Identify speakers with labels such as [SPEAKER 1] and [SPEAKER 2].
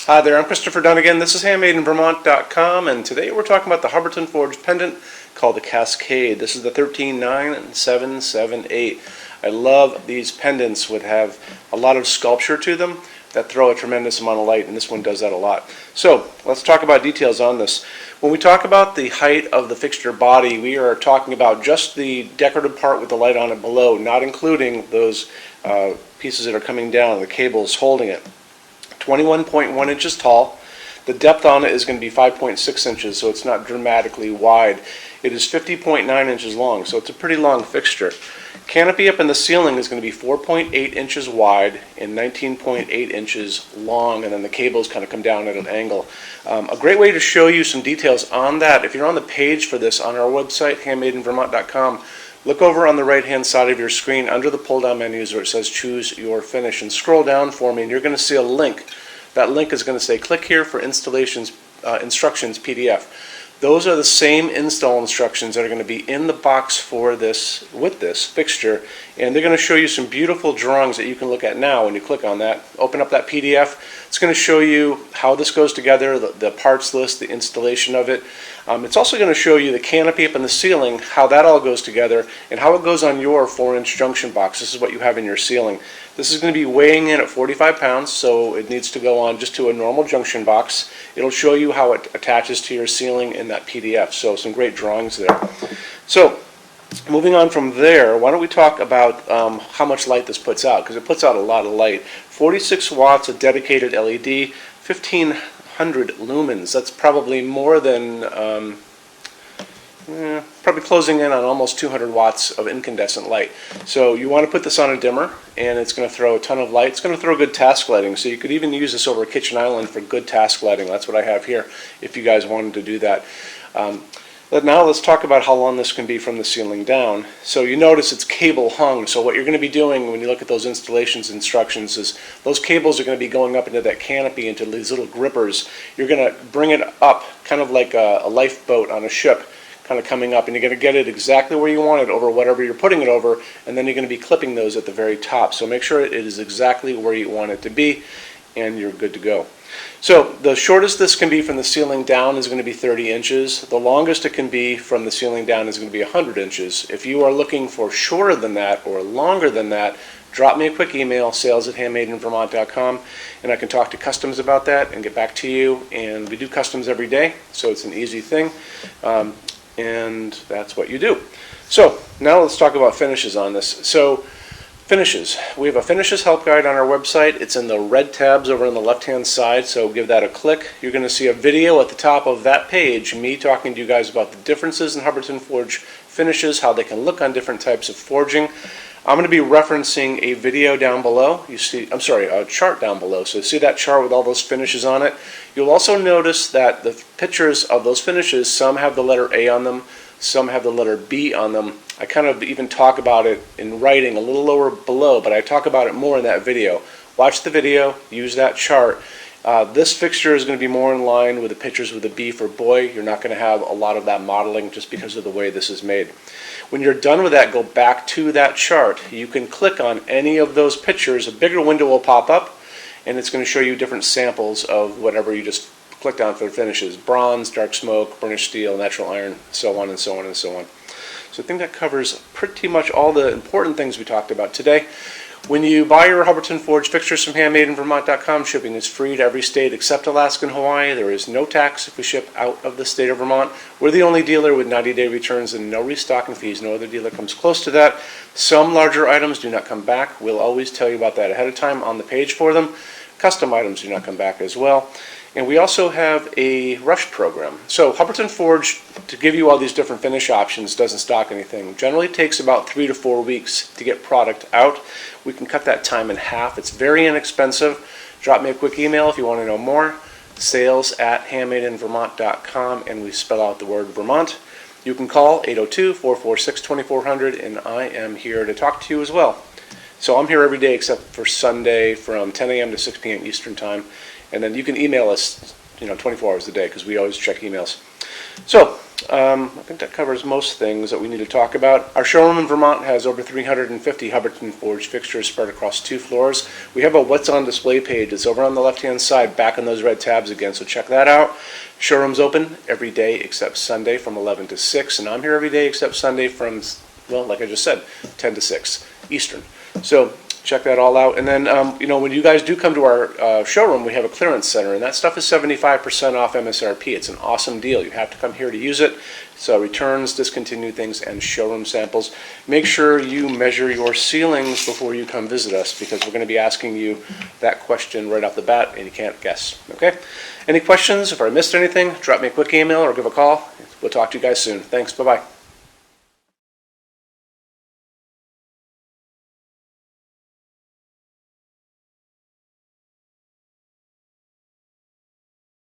[SPEAKER 1] Hi there, I'm Christopher Dunnigan. This is HandmadeInVermont.com, and today we're talking about the Hubbardton forged pendant called the Cascade. This is the 13-9-778. I love these pendants that have a lot of sculpture to them that throw a tremendous amount of light, and this one does that a lot. So let's talk about details on this. When we talk about the height of the fixture body, we are talking about just the decorative part with the light on it below, not including those pieces that are coming down, the cables holding it. 21.1 inches tall. The depth on it is going to be 5.6 inches, so it's not dramatically wide. It is 50.9 inches long, so it's a pretty long fixture. Canopy up in the ceiling is going to be 4.8 inches wide and 19.8 inches long, and then the cables kind of come down at an angle. A great way to show you some details on that, if you're on the page for this on our website, HandmadeInVermont.com, look over on the right-hand side of your screen under the pull-down menus where it says Choose Your Finish, and scroll down for me, and you're going to see a link. That link is going to say, click here for installations instructions PDF. Those are the same install instructions that are going to be in the box for this, with this fixture, and they're going to show you some beautiful drawings that you can look at now when you click on that. Open up that PDF. It's going to show you how this goes together, the parts list, the installation of it. It's also going to show you the canopy up in the ceiling, how that all goes together, and how it goes on your 4-inch junction box. This is what you have in your ceiling. This is going to be weighing in at 45 pounds, so it needs to go on just to a normal junction box. It'll show you how it attaches to your ceiling in that PDF, so some great drawings there. So, moving on from there, why don't we talk about how much light this puts out, because it puts out a lot of light. 46 watts of dedicated LED, 1500 lumens. That's probably more than, probably closing in on almost 200 watts of incandescent light. So you want to put this on a dimmer, and it's going to throw a ton of light. It's going to throw good task lighting, so you could even use this over a kitchen island for good task lighting. That's what I have here, if you guys wanted to do that. But now let's talk about how long this can be from the ceiling down. So you notice it's cable hung, so what you're going to be doing when you look at those installations instructions is those cables are going to be going up into that canopy, into these little grippers. You're going to bring it up, kind of like a lifeboat on a ship, kind of coming up, and you're going to get it exactly where you want it over whatever you're putting it over, and then you're going to be clipping those at the very top. So make sure it is exactly where you want it to be, and you're good to go. So the shortest this can be from the ceiling down is going to be 30 inches. The longest it can be from the ceiling down is going to be 100 inches. If you are looking for shorter than that or longer than that, drop me a quick email, sales@HandmadeInVermont.com, and I can talk to customs about that and get back to you. And we do customs every day, so it's an easy thing, and that's what you do. So now let's talk about finishes on this. So finishes. We have a finishes help guide on our website. It's in the red tabs over on the left-hand side, so give that a click. You're going to see a video at the top of that page, me talking to you guys about the differences in Hubbardton Forge finishes, how they can look on different types of forging. I'm going to be referencing a video down below. You see, a chart down below. So see that chart with all those finishes on it. You'll also notice that the pictures of those finishes, some have the letter A on them, some have the letter B on them. I kind of even talk about it in writing a little lower below, but I talk about it more in that video. Watch the video, use that chart. This fixture is going to be more in line with the pictures with the B for boy. You're not going to have a lot of that modeling just because of the way this is made. When you're done with that, go back to that chart. You can click on any of those pictures. A bigger window will pop up, and it's going to show you different samples of whatever you just clicked on for the finishes. Bronze, dark smoke, burnished steel, natural iron, so on and so on and so on. So I think that covers pretty much all the important things we talked about today. When you buy your Hubbardton Forge fixtures from HandmadeInVermont.com, shipping is free to every state except Alaska and Hawaii. There is no tax if we ship out of the state of Vermont. We're the only dealer with 90-day returns and no restocking fees. No other dealer comes close to that. Some larger items do not come back. We'll always tell you about that ahead of time on the page for them. Custom items do not come back as well. And we also have a rush program. So Hubbardton Forge, to give you all these different finish options, doesn't stock anything. Generally takes about 3 to 4 weeks to get product out. We can cut that time in half. It's very inexpensive. Drop me a quick email if you want to know more. Sales@HandmadeInVermont.com, and we spell out the word Vermont. You can call 802-446-2400, and I am here to talk to you as well. So I'm here every day except for Sunday from 10 a.m. to 6 p.m. Eastern Time. And then you can email us, 24 hours a day, because we always check emails. So I think that covers most things that we need to talk about. Our showroom in Vermont has over 350 Hubbardton forged fixtures spread across 2 floors. We have a what's on display page. It's over on the left-hand side, back on those red tabs again, so check that out. Showroom's open every day except Sunday from 11 to 6, and I'm here every day except Sunday from, well, like I just said, 10 to 6 Eastern. So check that all out. And then, when you guys do come to our showroom, we have a clearance center, and that stuff is 75% off MSRP. It's an awesome deal. You have to come here to use it. So returns, discontinued things, and showroom samples. Make sure you measure your ceilings before you come visit us, because we're going to be asking you that question right off the bat, and you can't guess. Okay? Any questions? If I missed anything, drop me a quick email or give a call. We'll talk to you guys soon. Thanks. Bye-bye.